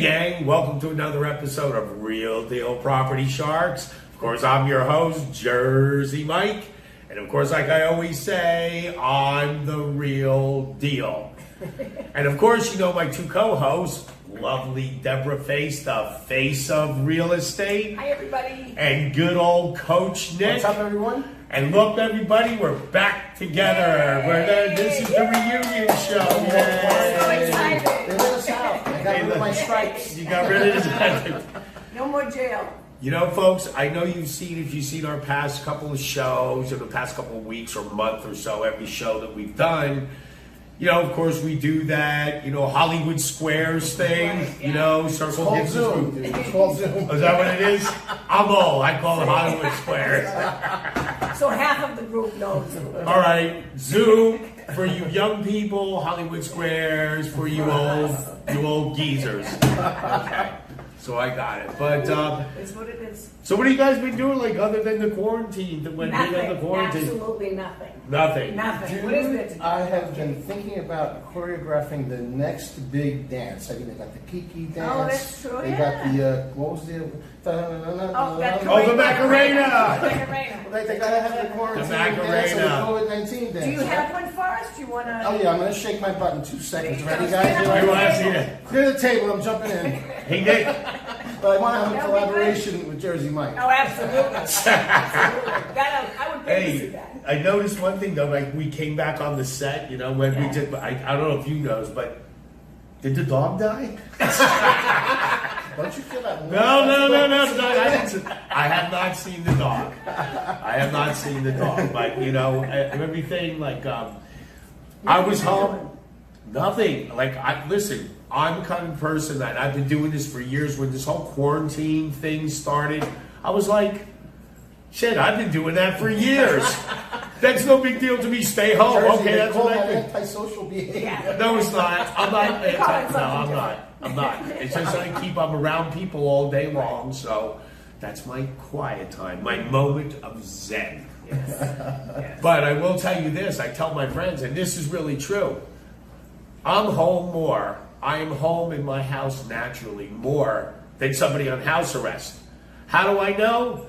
gang, welcome to another episode of Real Deal Property Sharks. Of course, I'm your host, Jersey Mike. And of course, like I always say, I'm the real deal. And of course, you know my two co-hosts, lovely Deborah Face, the face of real estate. Hi, everybody. And good old Coach Nick. What's up, everyone? And look, everybody, we're back together. This is the reunion show. So excited. They let us out. I got rid of my stripes. You got rid of it. No more jail. You know, folks, I know if you've seen our past couple of shows, in the past couple of weeks or month or so, every show that we've done, you know, of course, we do that, Hollywood Squares thing, Right, yeah. Circle It's called Gibson's Zoom, group. dude. It's called Zoom. Is that what it is? I'm old. I call it Hollywood Squares. So half of the group knows. All right, Zoom for you young people, Hollywood Squares for you old geezers. Okay, so I got it. But It's what it is. so what have you guys been doing, like, other than the quarantine? When we Nothing. had the quarantine, Absolutely nothing. nothing. Nothing. What is it? I have been thinking about choreographing the next big dance. I mean, they got the Kiki dance. Oh, that's true, They yeah. got the, what was the... Oh, that Oh, the Macarena. Macarena. They gotta have the quarantine The dance or the Macarena. COVID-19 dance. Do you have one for us? Do you want to? Oh, yeah, I'm gonna shake my butt in 2 seconds. There you Ready, go. guys? You want to see that? Clear the table, I'm jumping in. Hey, Nick. But I want to have a That'll be collaboration with Jersey Mike. Oh, absolutely. Absolutely. I would pay to see Hey, that. I noticed one thing though. Like, we came back on the set, when we Yeah. did. I don't know if you noticed, but did the dog die? Don't you feel that? No. I have not seen the dog. I have not seen the dog. But everything. Like, I was home. Nothing. Like, listen. I'm the kind of person that I've been doing this for years. When this whole quarantine thing started, I was like, shit, I've been doing that for years. That's no big deal to me. Stay home. Jersey, Okay, they that's call what I that do. antisocial behavior. Yeah. No, it's not. I'm not. They call it No, something I'm different. not. It's just I keep. I'm around people all day long, so that's my quiet time, my moment of zen. Yes. But I will tell you this. I tell my friends, and this is really true. I'm home more. I am home in my house naturally more than somebody on house arrest. How do I know?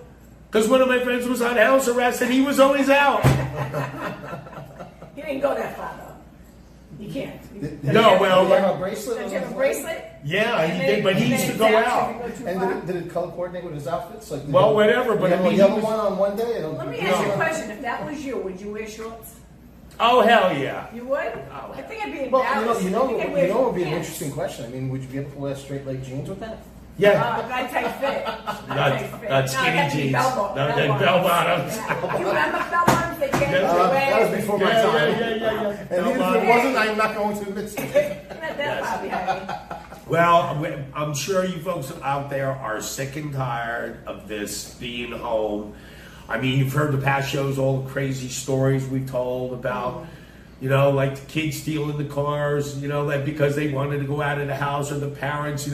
Because one of my friends was on house arrest and he was always out. He didn't go that far, though. You can't. No, well, Did you have a bracelet? Don't on you have a his leg? bracelet? Yeah, And he then- did, but he and used then to go it's out. actually go too And far. did it color coordinate with his outfits? Like, Well, whatever, but you I have mean, a he yellow was- one on one day. And Let me no. ask you a question. If that was you, would you wear shorts? Oh, hell yeah. You would? Oh, I think I'd be Well, embarrassed. you I know, think I'd it wear would be an pants. interesting question. I mean, would you be able to wear straight leg jeans with that? Yeah. Not tight fit. Not skinny jeans. No, Bell bell bottoms. Yeah. Do you remember bell bottoms? They came Yeah. away. That was before my time. Yeah. And even if it wasn't, I'm not going to admit to it. Not that far behind me. Well, I'm sure you folks out there are sick and tired of this being home. I mean, you've heard the past shows, all the crazy stories we've told about, like the kids stealing the cars, that because they wanted to go out of the house, or the parents,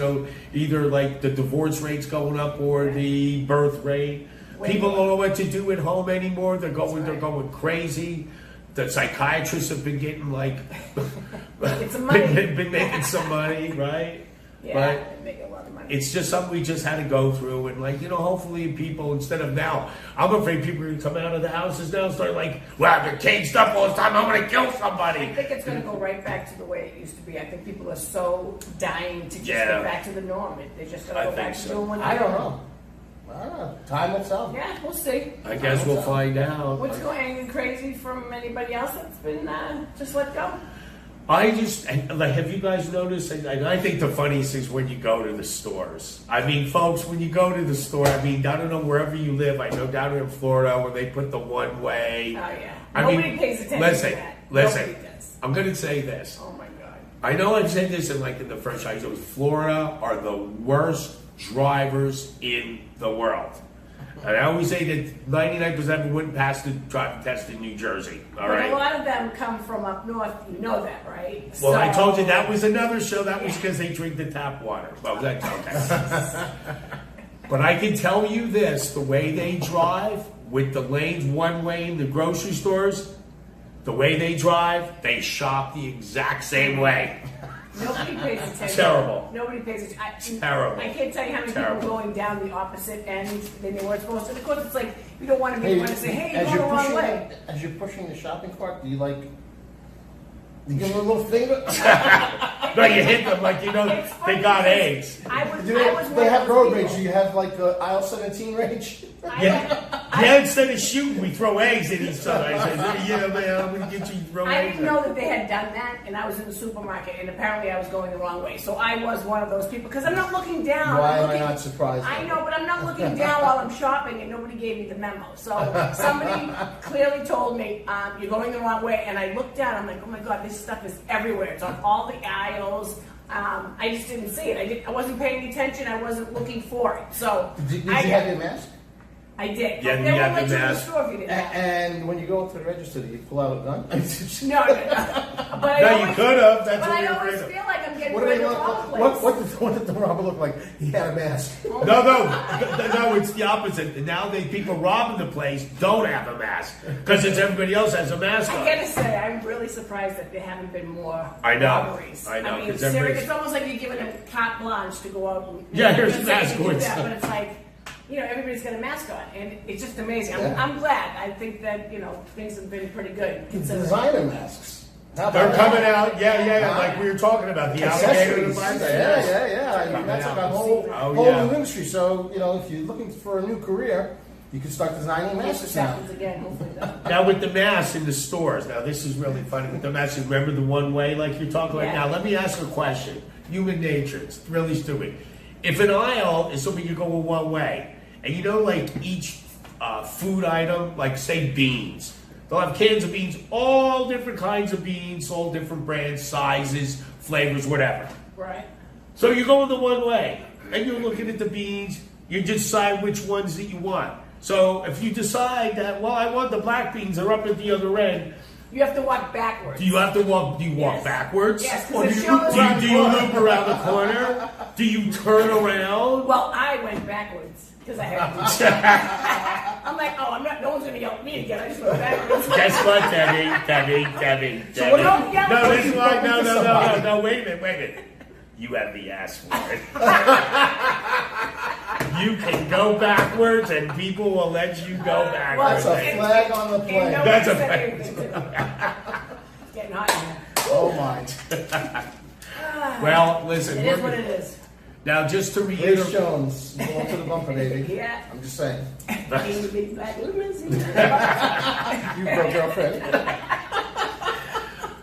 either like the divorce rate's going up or the birth rate. People don't know what to do at home anymore. They're going crazy. The psychiatrists have been getting Get some money. been making some money, right? Yeah, But they make a lot of money. it's just something we just had to go through, and hopefully people, instead of now, I'm afraid people are going to come out of the houses now and start well, they're caged up all the time, I'm going to kill I somebody. think it's going to go right back to the way it used to be. I think people are so dying to just Yeah. get back to the norm. They're just going I to go think back to so. doing what I they don't do. know. Time will tell. Yeah, we'll see. I guess we'll find out. What's going crazy from anybody else that's been just let go? Have you guys noticed? And I think the funniest is when you go to the stores. I mean, folks, when you go to the store, I don't know wherever you live. I know down here in Florida where they put the one way. Oh, yeah. I Nobody mean, pays attention listen, to that. listen. Nobody does. I'm going to say this. Oh, my God. I know I've said this in the first show. Florida are the worst drivers in the world. And I always say that 99% of them wouldn't pass the driving test in New Jersey. All But right. a lot of them come from up north. You know that, right? Well, I told you that was another show. That was because they drink the tap water. Well, that's okay. But I can tell you this: the way they drive with the lanes one way in the grocery stores, the way they drive, they shop the exact same way. Nobody pays attention. Terrible. Nobody pays attention. Terrible. I can't tell you how many Terrible. people going down the opposite end than they weren't supposed to. And of course, it's like you don't want to be the one to say, "Hey, as you're going the wrong pushing way." as you're pushing the shopping cart, do you like? You give them a little finger. No, you hit them like you know It's funny they got because eggs. I was They have road rage. rage. Do you have like the aisle 17 range? Yeah, instead of shooting, we throw eggs at each other. I said, yeah, man, I'm gonna get you to throw I eggs. didn't know that they had done that, and I was in the supermarket, and apparently I was going the wrong way. So I was one of those people because I'm not looking down. Why I'm am I looking- not surprised? I know, but I'm not looking down while I'm shopping, and nobody gave me the memo. So somebody clearly told me you're going the wrong way, and I looked down. I'm like, oh my god, this stuff is everywhere. It's on all the aisles. I just didn't see it. I wasn't paying attention. I wasn't looking for it. So Did you I have your mask? I did. Yeah, They you won't got let the you in the mask. store if you didn't have it. And when you go up to the register, do you pull out a gun? No. But I No, always, you could have. That's But what I we were always afraid of. feel like I'm getting What do rid they of the look? wrong place. What did the robber look like? He had a mask. No, it's the opposite. Now the people robbing the place don't have a mask because it's everybody else has a mask I on. gotta say, I'm really surprised that there haven't been more I know. robberies. I know, mean, 'cause seriously, everybody's- it's almost like you're giving them carte blanche to go out and Yeah, here's and the say mask, you do what's that, that? but it's like, you know, everybody's got a mask on, and it's just amazing. Yeah. I'm glad. I think that, you know, things have been pretty good. considering. Designer masks. How They're about coming that? out, yeah, like we were talking about the alligator. Accessories. device. Yeah. I mean, Coming that's out. like a whole Oh, yeah. new industry. So, you know, if you're looking for a new career, you can start designing If masks this now. happens again, hopefully that. Now with the masks in the stores, now this is really funny with the masks. Remember the one way like you're talking about? Yeah. Now let me ask a question. Human nature, it's really stupid. If an aisle is something you go one way, and you know like each food item, like say beans, they'll have cans of beans, all different kinds of beans, all different brands, sizes, flavors, whatever. Right. So you're going the one way, and you're looking at the beans. You decide which ones that you want. So if you decide that, well, I want the black beans, they're up at the other end. You have to walk backwards. Do you have to walk? Do you walk Yes. backwards? Yes, 'cause Or it do you, shows do you, on do you the loop around the corner? Do you turn around? Well, I went backwards because I had to. I'm like, oh, I'm not. No one's gonna yell at me again. I just went backwards. Guess what, Debbie? So what don't yell No, at this me. is why. No. Wait a minute. You have the ass for it. You can go backwards, and people will let you go backwards. That's a flag on the plane. And That's a nobody said flag. anything to me. It's getting hot in here. Oh my. Well, listen. It is what it is. Now, just to Grace reiterate. Jones, you go up to the bumper, baby. Yeah. I'm just saying. Being the big black limousine. You broke girlfriend.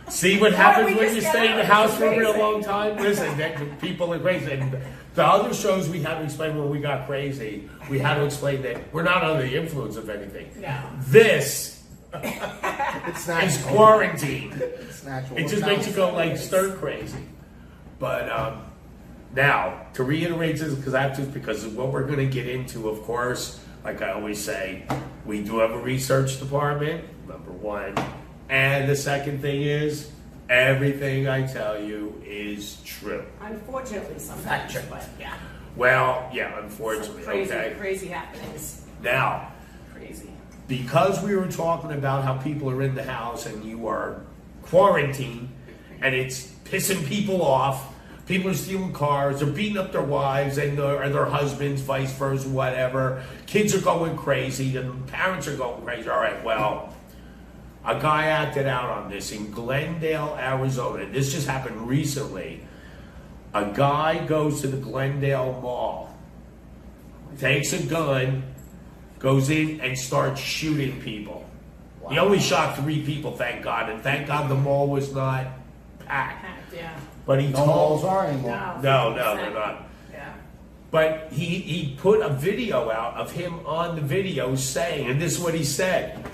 See what happens we when just you got stay in out. the house It's for a real amazing. long time? Listen, that, people are crazy. And the other shows we had to explain when we got crazy, we had to explain that we're not under the influence of anything. No. This It's is natural. quarantine. It's natural. It just makes you go like stir crazy. But now, to reiterate this, because of what we're going to get into, of course, like I always say, we do have a research department, number one. And the second thing is, everything I tell you is true. Unfortunately, Fact sometimes, check. but yeah. Well, yeah, Some unfortunately, crazy, okay. crazy happenings. Now, Crazy. because we were talking about how people are in the house and you are quarantined and it's pissing people off, people are stealing cars, they're beating up their wives and their husbands, vice versa, whatever. Kids are going crazy and parents are going crazy. All right, well, a guy acted out on this in Glendale, Arizona. This just happened recently. A guy goes to the Glendale Mall, takes a gun, goes in and starts shooting people. He only shot 3 people, thank God, and thank God the mall was not packed. Packed, yeah. But he No malls told, are anymore. no, they're not. Yeah. But he put a video out of him on the video saying, and this is what he said: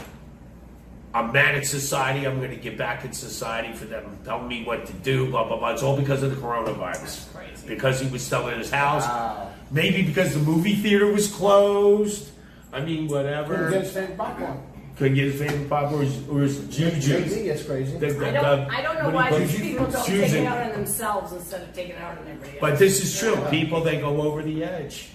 I'm mad at society. I'm going to get back at society for them telling me what to do, blah, blah, blah. It's all because of the coronavirus. That's crazy. Because he was selling his house. Wow. Maybe because the movie theater was closed. I mean, whatever. Couldn't get his favorite popcorn. Couldn't get his favorite pop or his juju. It's crazy. I don't know why what do these you- people don't Susan. take it out on themselves instead of taking it out on everybody else. But this is true. People, they go over the edge.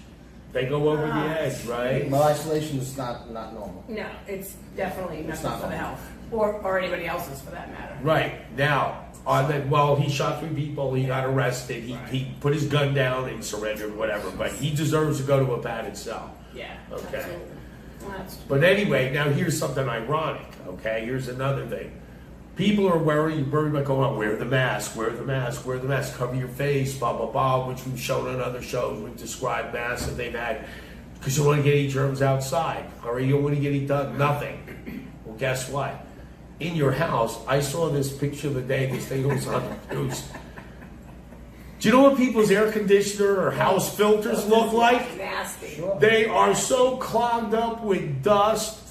They go over the edge, right? Well, isolation is not normal. No, it's definitely It's nothing not for the normal. health. Or anybody else's for that matter. Right. Now, He shot 3 people. He got arrested. He put his gun down and surrendered, whatever. But he deserves to go to a padded cell. Yeah. Okay. Absolutely. Well, that's But anyway, now here's something ironic. Okay, here's another thing. People are worried about going on. Wear the mask. Wear the mask. Wear the mask. Cover your face. Blah blah blah. Which we've shown on other shows. We've described masks that they've had because you don't want to get any germs outside, or you don't want to get any nothing. Well, guess what? In your house, I saw this picture the day this thing was on the news. Do you know what people's air conditioner or house filters look like? nasty. Sure. They are so clogged up with dust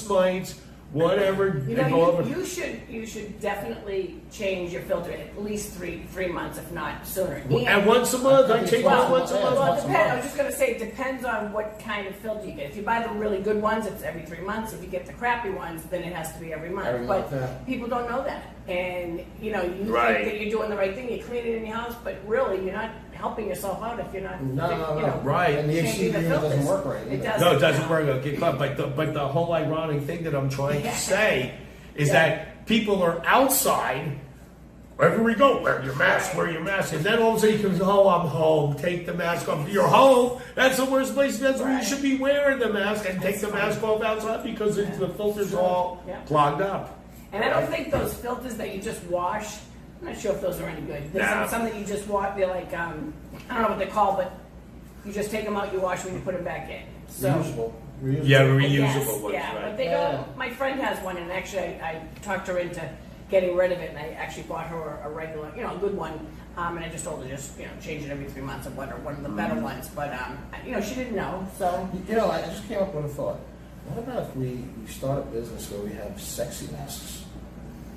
mites, whatever. You they go know, over. you should definitely change your filter at least three months, if not sooner. And once a month, I take Well, one once a yeah, month. Well, it once a depends. I month. was just going to say, it depends on what kind of filter you get. If you buy the really good ones, it's every 3 months. If you get the crappy ones, then it has to be every month. Every but month, yeah. people don't know that. And, you know, you Right. think that you're doing the right thing. You clean it in your house, but really, you're not helping yourself out if you're not, No. you know, Right. And the changing the HCV doesn't filters. work right It either. doesn't. No, it doesn't work. It'll get caught. But the whole ironic thing that I'm trying to say is Yeah. that people are outside. Wherever we go, wear your mask, wear your mask. And then all of a sudden you can, oh, I'm home. Take the mask off. You're home. That's the worst place. That's where you Right. should be wearing the mask and take the mask off outside because the filter's all Yeah. clogged up. And I don't think those filters that you just wash, I'm not sure if those are any good. There's No. some that you just wash, they're like, I don't know what they're called, but you just take them out, you wash when you put them back in. So, Reusable. Reusable. Yeah, I guess, reusable ones, yeah, right? but they Yeah. don't, my friend has one, and actually I talked her into getting rid of it, and I actually bought her a regular, you know, a good one, and I just told her just, you know, change it every 3 months or whatever, one of the better Mm-hmm. ones, but, you know, she didn't know, so. You know, I just came up with a thought. What about if we start a business where we have sexy masks?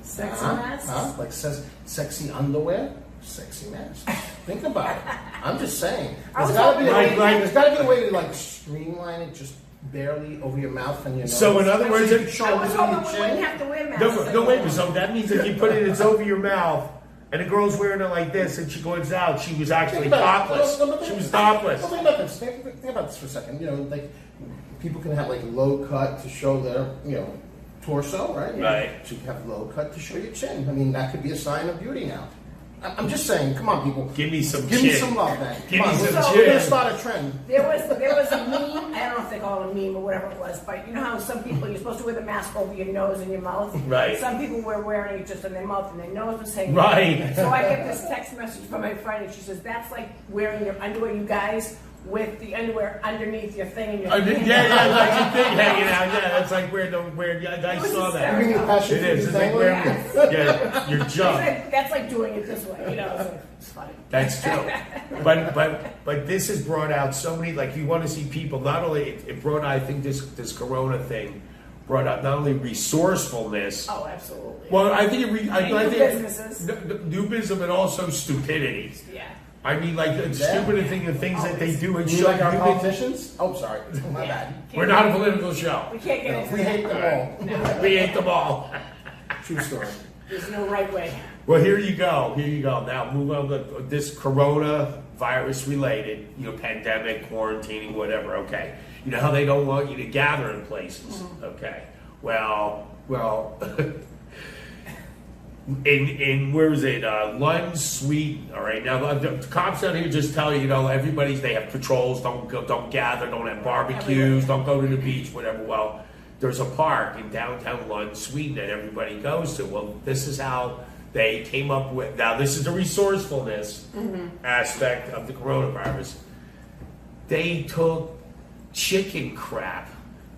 Sexy Huh? masks? Huh? Like says sexy underwear, sexy mask. Think about it. I'm just saying. I There's was gotta be a hoping- way. There's gotta be a way to like streamline it just barely over your mouth and your nose. So in other words, Your it- shoulders I was and hoping your we chin. wouldn't have to wear masks. No, wait a minute. So that means if you put it, it's over your mouth, and the girl's wearing it like this, and she goes out, she was actually Think about it. topless. No, She was topless. Think about this. Think about this for a second. You know, like people can have like low cut to show their, you know, torso, right? Right. So you can have low cut to show your chin. I mean, that could be a sign of beauty now. I'm just saying. Come on, people. Give me some Give me chin. some love, man. Give Come me on, some we're chin. gonna start a trend. There was a meme. I don't know if they call it a meme or whatever it was, but you know how some people you're supposed to wear the mask over your nose and your mouth. Right. Some people were wearing it just on their mouth and their nose was hanging. Right. So I get this text message from my friend and she says that's like wearing your underwear, you guys, with the underwear underneath your thing and your. Yeah, like your thing hanging out. Yeah, that's like where I It was saw that. You mean your passion It fruit is. It's like dangling? where your She junk. said, that's like doing it this way, you know. So it's funny. That's true. But this has brought out so many. Like you want to see people. Not only it brought out, I think this Corona thing brought out not only resourcefulness. Oh, absolutely. Well, I think I And think new businesses. new business, but also stupidity. Yeah. I mean, like the Yeah. stupid thing, the things that they do and You show like our you. politicians? Oh, sorry. My Yeah. bad. We're not a political show. We can't get No, into we that. hate them all. We ate them all. True story. There's no right way. Well, here you go. Here you go. Now move on to this coronavirus related, pandemic, quarantining, whatever. Okay. You know how they don't want you to gather in places. Okay. Well. In where is it? Lund, Sweden. All right. Now the cops down here just tell you, they have patrols. Don't gather. Don't have barbecues. Don't go to the beach. Whatever. Well, there's a park in downtown Lund, Sweden that everybody goes to. Well, this is how they came up with. Now this is the resourcefulness aspect of the coronavirus. They took chicken crap,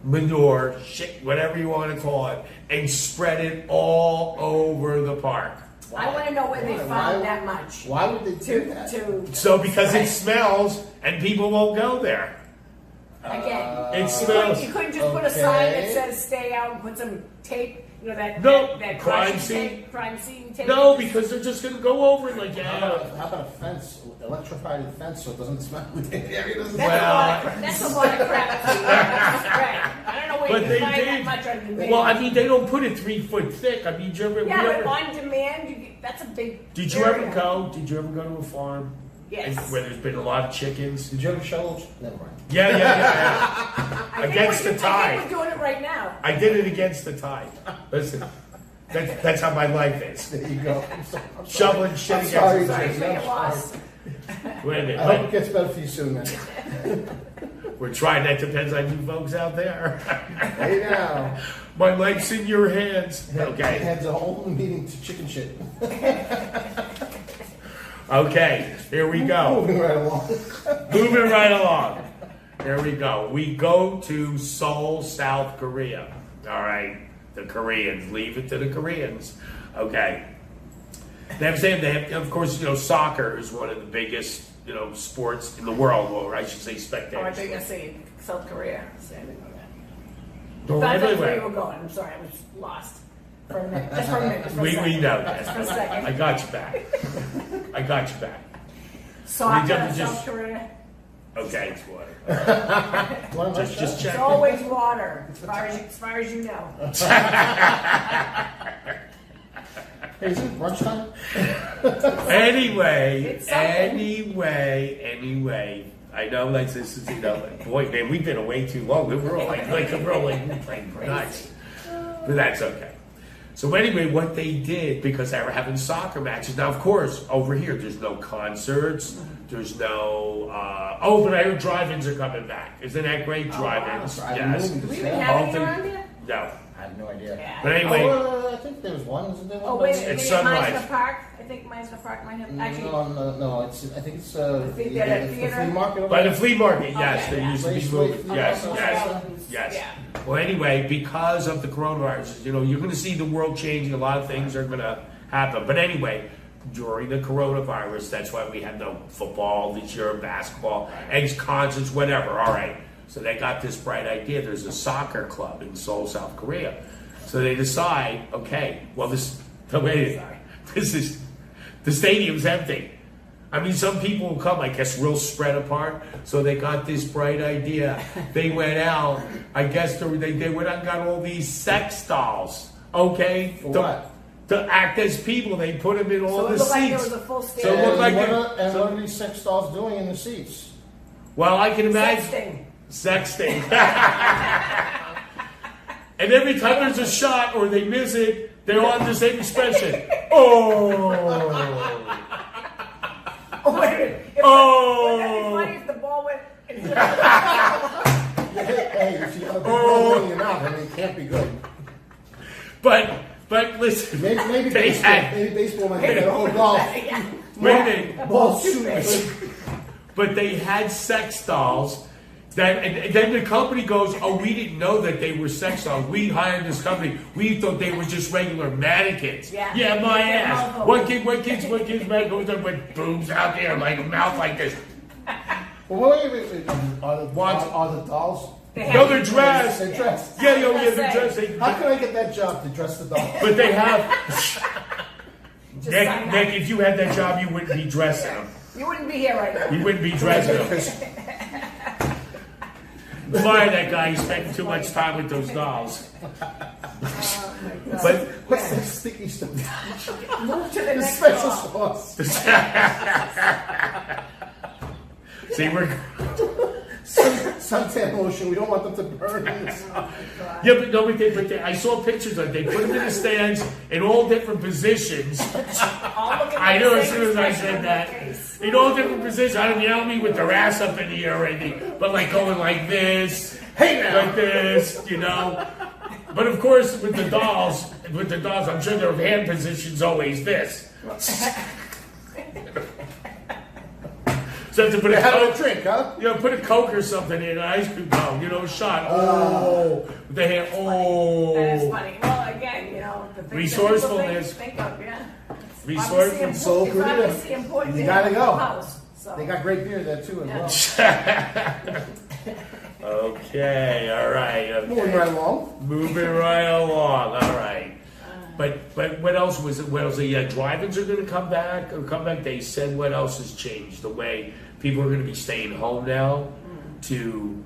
manure, shit, whatever you want to call it, and spread it all over the park. I want to know where they Why? found that much. Why would they do that? To So because it Right. smells and people won't go there. again, It you smells. couldn't just put a sign that Okay. says "Stay out" and put some tape. You know that No, that crime caution scene. tape, crime scene tape. No, because they're just gonna go over it like How yeah. about a fence, electrified fence, so it doesn't smell? The area doesn't That's, Well, that's a lot of crap. Too. Right. I don't know where But you they can find that did. much on demand. Well, I mean, they don't put it 3 foot thick. I mean, yeah, but on demand, that's a big. Did you area. ever go? Did you ever go to a farm? Yes. Where there's been a lot of chickens. Did you ever shovel? Never mind. Yeah. I think Against we're- the tide. I think we're doing it right now. I did it against the tide. Listen, That's how my life is. There you go. I'm Shoveling shit I'm against sorry, the Sorry Jason. for I'm your loss. Wait a minute. I hope it gets better for you soon, man. We're trying. That depends on you folks out there. Hey now. My life's in your hands. Okay. Heads a whole meeting to chicken shit. Okay. Here we go. Moving right along. Moving right along. There we go. We go to Seoul, South Korea. All right. The Koreans. Leave it to the Koreans. Okay. They have, of course, soccer is one of the biggest, sports in the world, or I should say Oh, I spectators. think I say South Korea. So I didn't know that. Well, That's where anyway, you were going. I'm sorry, I was lost for a minute. Just for a minute. Just for a we second. know Just for a that. second. I got you back. I got you back. Soccer, just- South Korea. Okay, it's water. What am I Just saying? It's check. always water, as far as you know. Hey, is it lunchtime? Anyway, It's something. anyway. I know, like this is, boy, man, we've been away too long. We're all like nuts. But that's okay. So anyway, what they did, because they were having soccer matches. Now, of course, over here, there's no concerts. There's no. But I heard drive-ins are coming back. Isn't that great? Drive-ins. wow. Yes. Do we even Yeah. have any around here? No. I have no idea. Yeah. But anyway, Oh, I think there's one. Isn't there one? Oh, wait, It's maybe Sunrise. Meisner Park. I think Meisner Park might have. Actually, No. I think it's think they're at the theater? flea market. over by the there. flea market, yes, Okay, there yeah. used to be Raceway movies. flea Yes, market. yes, yes. Yeah. Well, anyway, because of the coronavirus, you're going to see the world changing. A lot of things are going to happen. But anyway, during the coronavirus, that's why we had no football this year, basketball, and concerts, whatever. All right. So they got this bright idea. There's a soccer club in Seoul, South Korea. So they decide, okay, well, the stadium's empty. I mean, some people will come, I guess, real spread apart. So they got this bright idea. They went out. I guess they went out and got all these sex dolls. Okay, For what? To act as people. They put them in all so it the looked like there seats. was a full So it stadium. looked like And it- what are these sex dolls doing in the seats? Well, I can imagine Sexting. sexting. And every time there's a shot or they miss it, they're on the same expression. Oh. Oh, wait a minute. Oh. Wouldn't that be funny if the ball went into Hey, if you have a big ball in your mouth, I mean, it can't be good. But listen. Maybe They baseball. had- Maybe baseball might get oh golf. Yeah. Wait a minute. Ball shooting. But they had sex dolls. And then the company goes, oh, we didn't know that they were sex dolls. We hired this company. We thought they were just regular mannequins. Yeah. My Yeah, ass. mouth What kid's man goes up with boobs out there, like a mouth like this. Well, wait. Are the dolls? They No, have- they're dressed. They're dressed. Yeah, they're Say. dressed. They- How can I get that job to dress the doll? But they have. Just sign Nick, up. if you had that job, you wouldn't be dressing them. You wouldn't be here right now. You wouldn't be dressing them. Fire that guy. He's spending too much time with those dolls. Oh, my God. But What's that sticky stuff? Move to the The next special call. sauce. see, we're. Suntan lotion. We don't want them to burn. Yeah, but no, I saw pictures of it. They put them in the stands in all different positions. All looking I like knew the as same soon as I expression said on that. their face. In all different positions. I don't yell at me with their ass up in the air or anything, but like going like this, Hey now. like this, But of course, with the dolls, I'm sure their hand position's always this. So you have to put a Have a Coke, drink, huh? put a Coke or something in an ice cream cone, a shot. Oh, with the hand. Oh, That is funny. Well, again, the things Resourcefulness. that people think of, yeah. Resourceful. Seoul It's Korea. obviously important You to gotta have a go. house. So. They got great beer there too as well. Okay, all right. Okay. Moving right along. Moving right along. All right. But what else was it? What else? Yeah, drive-ins are going to come back. They said what else has changed? The way people are going to be staying home now to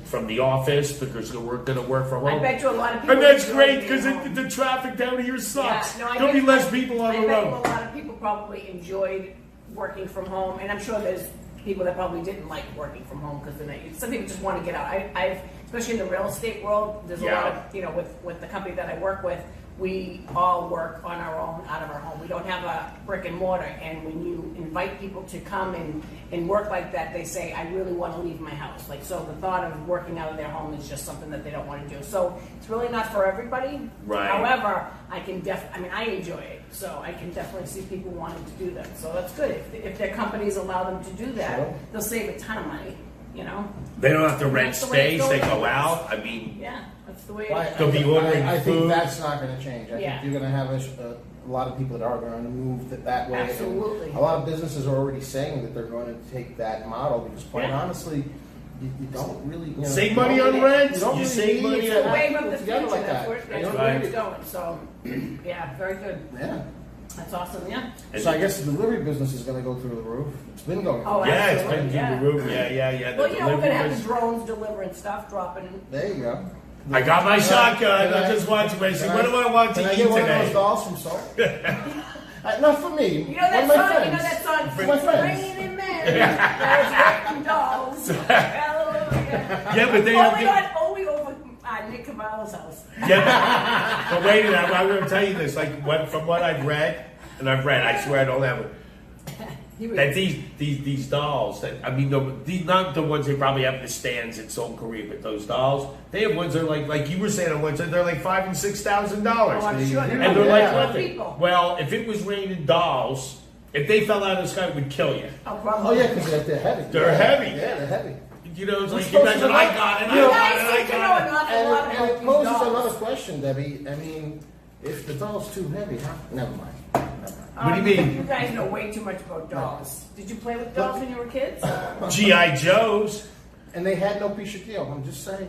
from the office because we're going to work from I home. bet you a lot of people. And that's enjoy great being because home. the traffic down here sucks. Yeah, no, I There'll be bet- less people on I the bet you road. a lot of people probably enjoyed working from home, and I'm sure there's people that probably didn't like working from home because some people just want to get out. I've especially in the real estate world, there's a lot of with the company that I work with, we all work on our own, out of our home. We don't have a brick and mortar, and when you invite people to come and work like that, they say, I really want to leave my house. Like, so the thought of working out of their home is just something that they don't want to do. So it's really not for everybody. Right. However, I enjoy it, so I can definitely see people wanting to do that. So that's good. If their companies allow them to do that, Sure. they'll save a ton of money, you know? They don't have to rent That's the way it's space. They going. go out. I mean, Yeah, that's the way Well, it is. They'll be ordering I think food. that's not going to change. I Yeah. think you're going to have a lot of people that are going to move that way. And Absolutely. a lot of businesses are already saying that they're going to take that model because, quite Yeah. honestly, you don't really Save money on rent, You don't you really save need money to on- The have wave people of the together future, like that's that. where You don't right. it's going, so, yeah, very good. Yeah. That's awesome, yeah. So I guess the delivery business is going to go through the roof. It's been going. Oh, yeah, it's been absolutely, through the roof. Yeah. Well, The you know, we're gonna have deliveries- the drones delivering stuff, dropping. There you go. I got my shotgun. Can I'm just watching. I said, can what do I want to Can I eat get one of today? those dolls from Salt? Not for me. You know that one of my song? friends. You know that song? For my friends. Raining in Mary. There's raining dolls. Hallelujah. Yeah, but they don't get- Only over Nick Cavallo's house. Yeah, but wait a minute. I'm going to tell you this. Like from what I've read, I swear I don't have it. That these dolls, that I mean, not the ones they probably have in the stands in Seoul, Korea, but those dolls, they have ones that are like you were saying, ones that they're like $5,000 and $6,000. Oh, I'm sure. And they're like Yeah. nothing. People. Well, if it was raining dolls, if they fell out of the sky, it would kill you. Oh, Oh probably. yeah, because they're heavy. They're heavy. Yeah, they're heavy. You know, it's We're like you supposed mentioned, to I know- got it, you know, I I got it, seem to I know got an it. awful And, lot and about it these poses dolls. another question, Debbie. I mean, if the doll's too heavy, never mind. Never mind. What do you mean? You guys know way too much about dolls. Did you play with dolls when you were kids? G.I. Joes. And they had no Pichakio, I'm just saying.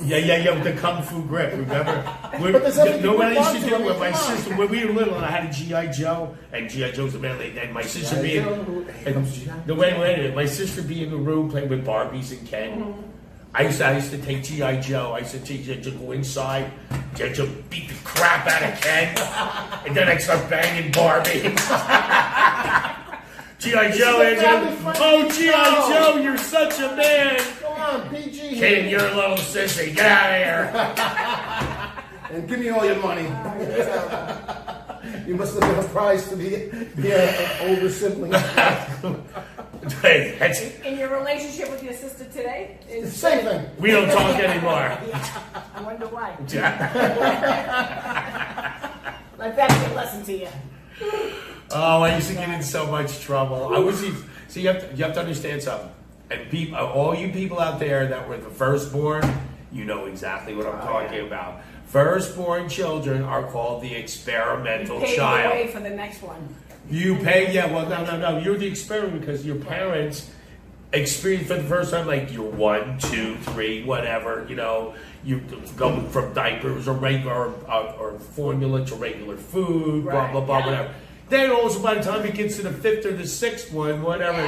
Yeah, with the kung fu grip, remember? But there's nothing You know what I you used can to do, do with my come on. sister? When we were little, and I had a G.I. Joe, and G.I. Joe's a manly, and my sister G.I. being... Joe, here comes G.I. No, wait, my sister be in the room playing with Barbies and Ken. I used to take G.I. Joe. I used to take G.I. Joe, go inside, G.I. Joe beat the crap out of Ken, and then I start banging Barbie. G.I. Joe, is a family and friendly oh, G.I. show. Joe, you're such a man. Come on, PG. Ken, you're a little sissy. Get out of here. And give me all your money. You must have been surprised to be an older sibling. Hey, that's, In your relationship with your sister today? It's the same thing. we don't talk anymore. I wonder why. Like that's a good lesson to you. Oh, I used to get in so much trouble. I was so you have to understand something. And people, all you people out there that were the firstborn, you know exactly what I'm talking about. Firstborn children are called the experimental Pave the child. way for the next one. You pay, yeah. Well, no. You're the experiment because your parents experience for the first time, like you're 1, 2, 3, whatever. You know, you go from diapers or regular or formula to regular food, blah Right, blah blah, yeah. whatever. Then also by the time it gets to the 5th or the 6th one, whatever, we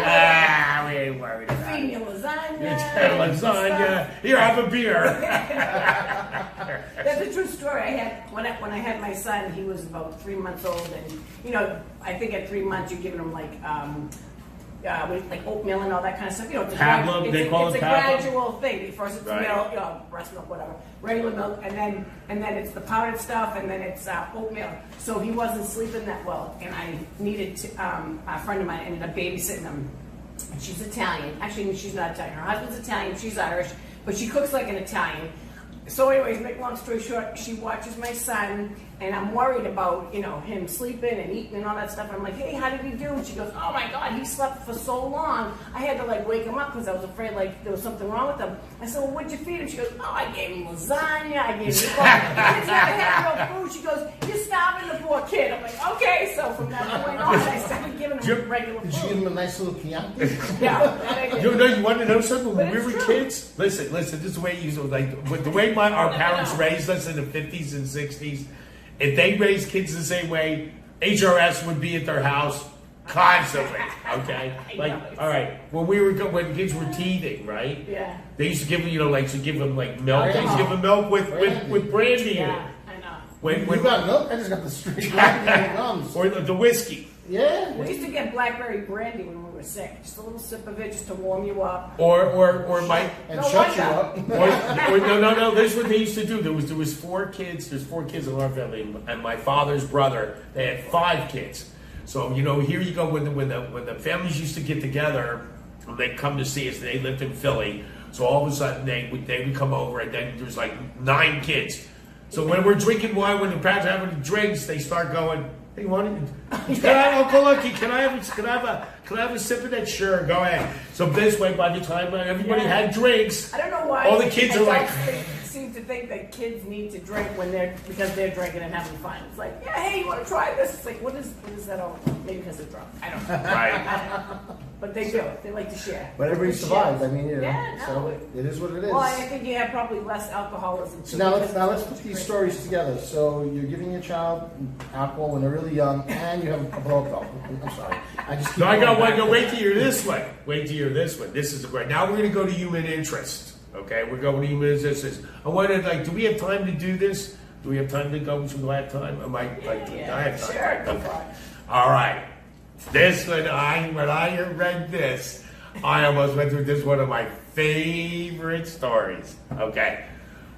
ain't worried about Feeding it. you lasagna. It's lasagna. Here, have a beer. That's a true story. I had when I had my son, he was about 3 months old, and you know, I think at 3 months you're giving him like oatmeal and all that kind of stuff. You know, it's a Pablum, grad- they it's a- call it's it a Pablum? gradual thing. First it's Right. milk, you know, breast milk, whatever, regular milk, and then it's the powdered stuff, and then it's oatmeal. So he wasn't sleeping that well, and I needed to. A friend of mine ended up babysitting him. And she's Italian. Actually, she's not Italian. Her husband's Italian. She's Irish, but she cooks like an Italian. So, anyways, make long story short, she watches my son, and I'm worried about, you know, him sleeping and eating and all that stuff. I'm like, hey, how did he do? And she goes, oh my God, he slept for so long. I had to like wake him up because I was afraid like there was something wrong with him. I said, well, what'd you feed him? She goes, oh, I gave him lasagna. I gave him. He's never had no food. She goes, you're starving the poor kid. I'm like, okay. So from that point on, I started giving him regular Did you give him food. a nice little Chianti? Yeah, that I did. You want to know something? When But we it's were true. kids, listen. This is the way it used to like with the way our parents raised us in the 50s and 60s. If they raised kids the same way, HRS would be at their house constantly. Okay, like all right. When kids were teething, right? Yeah. They used to give them, to give them like milk. They used to give them milk with brandy in it. Yeah, I know. When You got milk? I just got the straight gums. or the whiskey. Yeah. We used to get blackberry brandy when we were sick. Just a little sip of it just to warm you up. Or my And No shut you wonder. up. or no. This is what they used to do. There was 4 kids. There's 4 kids in our family, and my father's brother. They had 5 kids. So here you go when the families used to get together, they'd come to see us. They lived in Philly, so all of a sudden they would come over, and then there's like 9 kids. So when we're drinking wine, when the parents are having drinks, they start going, "Hey, can I, Uncle Lucky? Can I have a sip of that? Sure, go ahead." So this way, by the time everybody had drinks, I don't know why. all the kids are like. Seem to think that kids need to drink because they're drinking and having fun. It's like, yeah, hey, you want to try this? It's like, what is that all about? Maybe because they're drunk. I don't know. Right. But they do. They like to share. But everybody They survives. share. I mean, Yeah, no. so it is what it is. Well, I think you have probably less alcoholism. So too, now because let's it's put these drinking. stories together. So you're giving your child alcohol when they're really young, and you have a blow up. I'm sorry. I just keep No, I got going one. back No, to wait that. till you're this way. Wait till you're this one. This is great. Now we're going to go to human interest. Okay, we're going to human interest. I wanted, do we have time to do this? Do we have time to go? Should I have time? Am I, Yeah, I have time. sure, go Okay. for it. All right. This one, when I read this, I almost went through this, one of my favorite stories. Okay.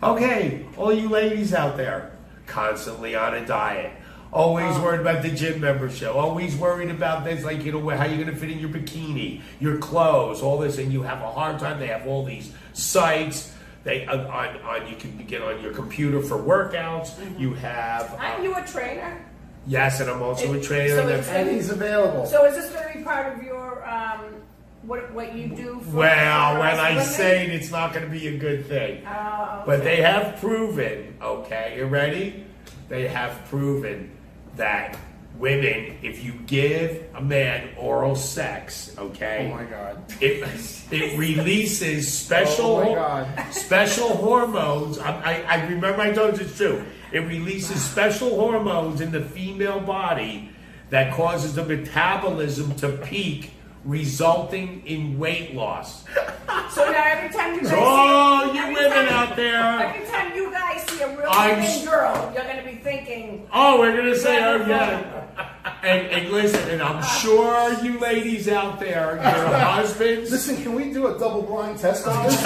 Okay, all you ladies out there, constantly on a diet. Always worried about the gym membership. Always worried about this, how you're going to fit in your bikini, your clothes, all this, and you have a hard time. They have all these sites. They you can get on your computer for workouts. You have Aren't you a trainer? yes, and I'm also a trainer. So that- it's- And he's available. So is this going to be part of your what you do? For well, for when us I women? say it, it's not going to be a good thing. Oh, But they have proven, okay, you ready? They have proven that women, if you give a man oral sex, okay, Oh my God. it releases special Oh my God. special hormones. I remember I told you it's true. It releases special hormones in the female body that causes the metabolism to peak, resulting in weight loss. So now every time you guys Oh, see, you every women time- out there. Every time you guys see a real I'm thin s- girl, you're going to be thinking, Oh, we're gonna say, Yeah, oh yeah. And listen, and I'm sure you ladies out there, your husbands. Listen, can we do a double blind test on this?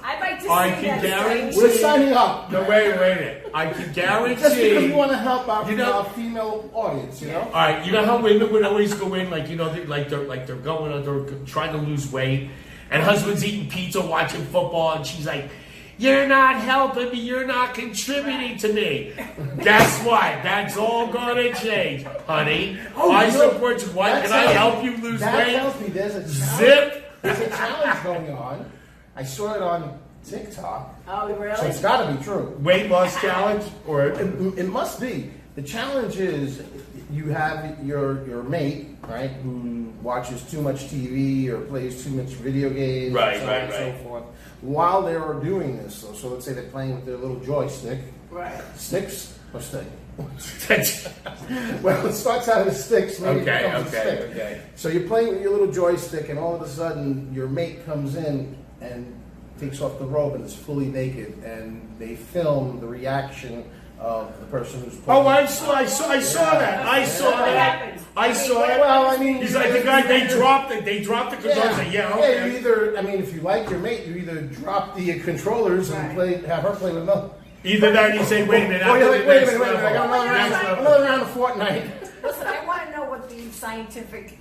I'd like to I see can that. guarantee- study. We're signing up. No, wait a minute. I can Just because guarantee. we want to help our, You know- our female audience, you know? All right, you know how women would always go in, they're going, they're trying to lose weight, and husband's eating pizza, watching football, and she's like, "You're not helping me. You're not contributing to me." Guess what? That's all gonna change, honey. I you know, support you. Why that can I tells- help you lose That weight? tells me there's a challenge. Zip. There's a challenge going on. I saw it on TikTok, Oh, so really? it's got to be true. Weight loss challenge, or It must be. The challenge is you have your mate, right, who watches too much TV or plays too much video games, Right, and so on right, and right. so forth. While they are doing this, so let's say they're playing with their little joystick, Right. sticks or stick. Well, it starts out as sticks, maybe it becomes a stick. okay. So you're playing with your little joystick, and all of a sudden your mate comes in and takes off the robe and is fully naked, and they film the reaction of the person who's playing. Oh, I saw that. I saw What that. happens? I saw it. Well, I mean, He's like the guy. They dropped it. They dropped the controls. Yeah, Yeah, yeah, you okay. either, I mean, if you like your mate, you either drop the controllers and have her play with them. Either that, or you say, "Wait a minute." Or you're after like, the wait a next minute, I got level. another Next round, level. another round of Fortnite. Listen, I want to know what the scientific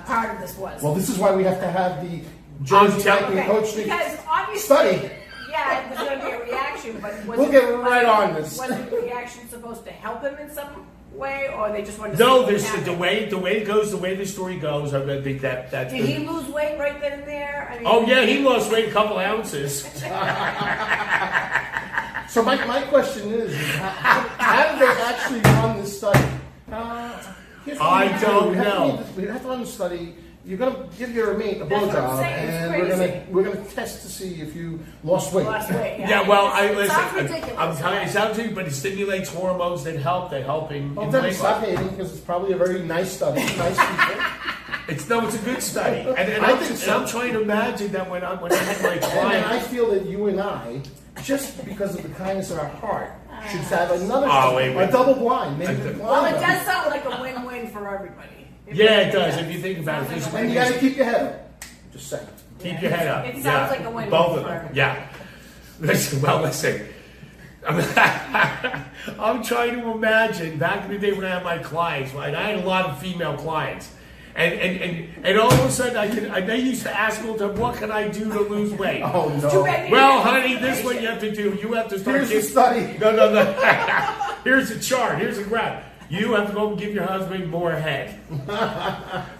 part of this was. Well, this is why we have to have the I'm Jersey telling- Viking coach. Because obviously, Study. Yeah, there's going to be a reaction, but was We'll it, get right on this. Was the reaction supposed to help him in some way, or they just wanted to? No, see what there's happened? the way it goes, the way the story goes. I think that's. Did he lose weight right then and there? I mean, Oh yeah, he lost weight a couple ounces. So my question is how did they actually run this study? Here's what I we do. don't We have to know. we have to run the study. You're gonna give your mate a That's what I'm blowjob, saying, it's and crazy. we're gonna test to see if you lost weight. lost weight. Yeah, well, I It listen. sounds ridiculous. I'm telling you, it sounds ridiculous, but it stimulates hormones that help. They help in Well, weight then loss. stop hating because it's probably a very nice study. Nice people. It's a good study, and I think so. I'm trying to imagine that when I had my And I client. feel that you and I, just because of the kindness of our heart, should have another Oh, wait, a wait. double blind, maybe the Well, blind. it does sound like a win-win for everybody. Yeah, it does. If you think about it, And you gotta keep your head up. Just saying. keep your head up. It sounds Yeah. like a win-win Both of for them. Yeah. Listen. I'm trying to imagine back in the day when I had my clients, right? I had a lot of female clients. And all of a sudden, they used to ask me all the time, what can I do to lose weight? Oh Too no. bad you Well, didn't honey, have this is what you information. have to do. You have to start Here's the getting- study. No. Here's a chart. Here's a graph. You have to go and give your husband more head.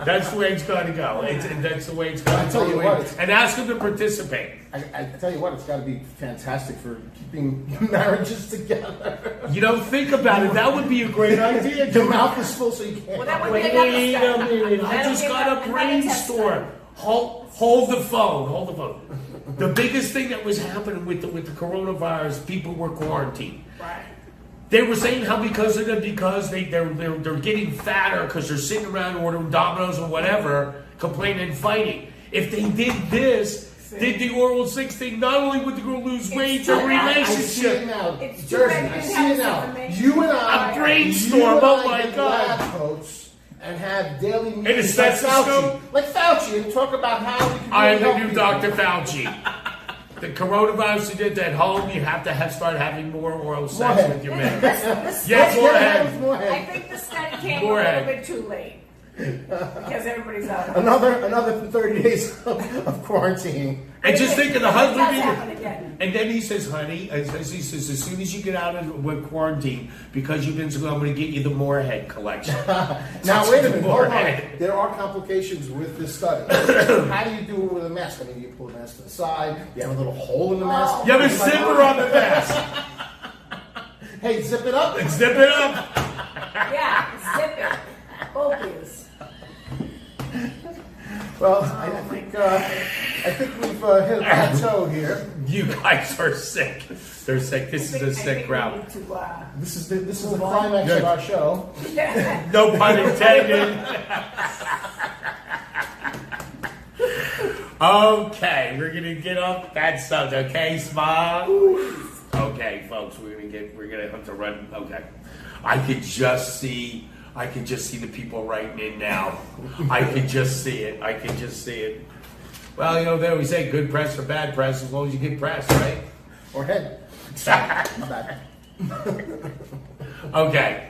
That's the way it's got to go. That's the way it's got I to tell you go. what, it's- And ask him to participate. I tell you what, it's got to be fantastic for keeping marriages together. You don't think about it. That would be a great idea. Your mouth is full, so you can't. Well, that would Wait be another a study. minute. I That'll just give got a- a another test brainstorm. Hold the phone. Hold the phone. The biggest thing that was happening with the coronavirus, people were quarantined. Right. They were saying how because they're getting fatter because they're sitting around ordering Domino's or whatever, complaining and fighting. If they did this, did the oral sex thing, not only would the girl lose weight, the too bad. I see it relationship. now. It's too Jersey, bad you I didn't see have it this now. information. You and I. A brainstorm, you and oh I my get God. lab coats and have daily a meetings like stethoscope? Fauci. Like Fauci, and talk about how we can I am really the new help Dr. people. Fauci. The coronavirus you did at home, you have to start having more oral sex More head. with your man. This Yes, study- more Get head. with more I head. think the study came More a little head. bit too late. Because everybody's out. Another 30 days of quarantine. And just think of the It husband does being. happen again. And then he says, honey, he says, as soon as you get out of with quarantine, because you've been so good, I'm going to get you the Moorhead collection. Now wait a minute, hold on. Moorhead. There are complications with this study. How do you do it with a mask? I mean, you pull the mask to the side. You have a little hole in the mask. You have a zipper on the mask. Hey, zip it up. Zip it up. Yeah, zip it. Both of yous. Well, I think we've hit a plateau here. You guys are sick. They're sick. This is a sick crowd. This is the climax of our show. No pun intended. Okay, we're gonna get off that subject. Okay, smile. Okay, folks, we're gonna have to run. Okay, I could just see the people writing in now. I could just see it. Well, you know, they always say good press or bad press as long as you get press, right? Or head. My bad. Okay.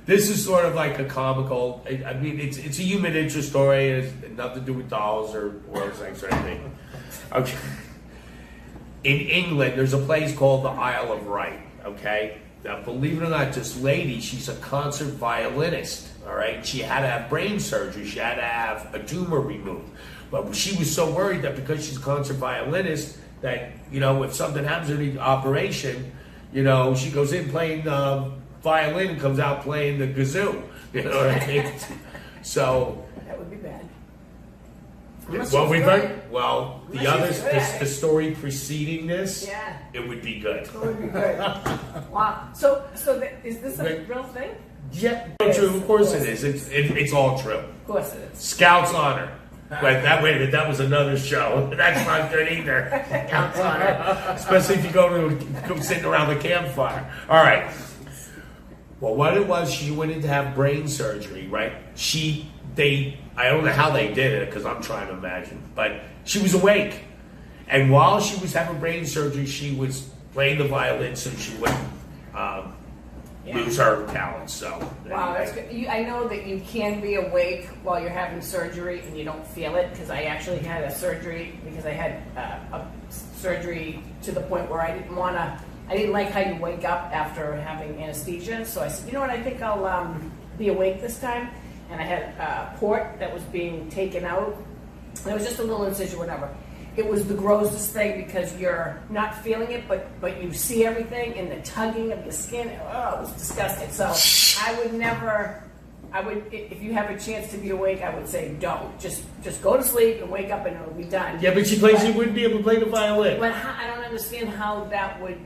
This is sort of like a comical. I mean, it's a human interest story. It's nothing to do with dolls or sex or anything. Okay. In England, there's a place called the Isle of Wight. Okay. Now, believe it or not, this lady, she's a concert violinist. All right. She had to have brain surgery. She had to have a tumor removed. But she was so worried that because she's a concert violinist, that, you know, if something happens during the operation, you know, she goes in playing violin, comes out playing the kazoo. You know what I mean? So, That would be bad. what we've heard, well, the Unless others, she's good. the story preceding this, Yeah. it would be good. That would be good. Wow. So is this a Wait. real thing? Yeah, true. Of course it is. It's all true. Of course it is. Scouts honor. Wait a minute, that was another show. That's not good either. Scouts honor, especially if you go sitting around the campfire. All right. Well, what it was, she went in to have brain surgery, right? I don't know how they did it because I'm trying to imagine, but she was awake, and while she was having brain surgery, she was playing the violin so she wouldn't lose her talent. So, Wow, anyway. that's good. I know that you can be awake while you're having surgery and you don't feel it, because I actually had a surgery because I had a surgery to the point where I didn't like how you wake up after having anesthesia. So I said, you know what, I think I'll be awake this time. And I had a port that was being taken out. It was just a little incision, whatever. It was the grossest thing because you're not feeling it, but you see everything and the tugging of the skin. Oh, it was disgusting. So if you have a chance to be awake, I would say don't. Just go to sleep and wake up and it'll be done. Yeah, but she wouldn't be able to play the violin. But I don't understand how that would,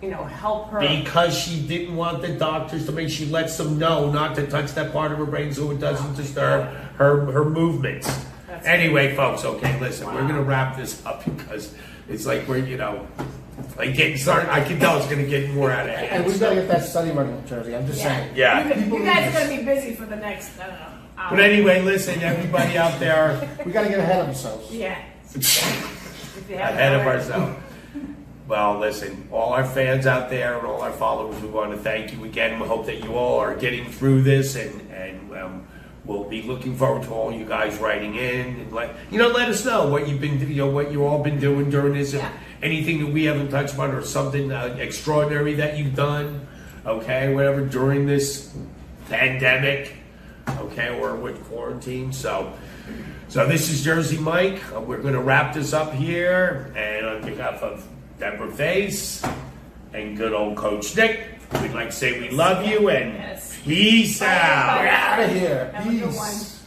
help her. Because she didn't want the doctors to make, she lets them know not to touch that part of her brain so it doesn't disturb her movements. That's Anyway, folks, okay, listen, we're Wow. going to wrap this up because it's like we're, like getting started. I can tell it's going to get more out of And hand. we've got to get that study running, Jersey. I'm just saying. Yeah. You guys are going to be busy for the next, I don't know. But anyway, listen, everybody out there, We gotta get ahead of ourselves. Yeah. If you haven't ahead of already. ourselves. Well, listen, all our fans out there and all our followers, we want to thank you again. We hope that you all are getting through this, and we'll be looking forward to all you guys writing in and let us know what you've been, what you all been doing during this. Yeah. Anything that we haven't touched on, or something extraordinary that you've done, okay, whatever during this pandemic, okay, or with quarantine. So this is Jersey Mike. We're going to wrap this up here, and on behalf of Deborah Face and good old Coach Nick, we'd like to say we love you and Yes. peace out. Out of here. Have a good Peace. one.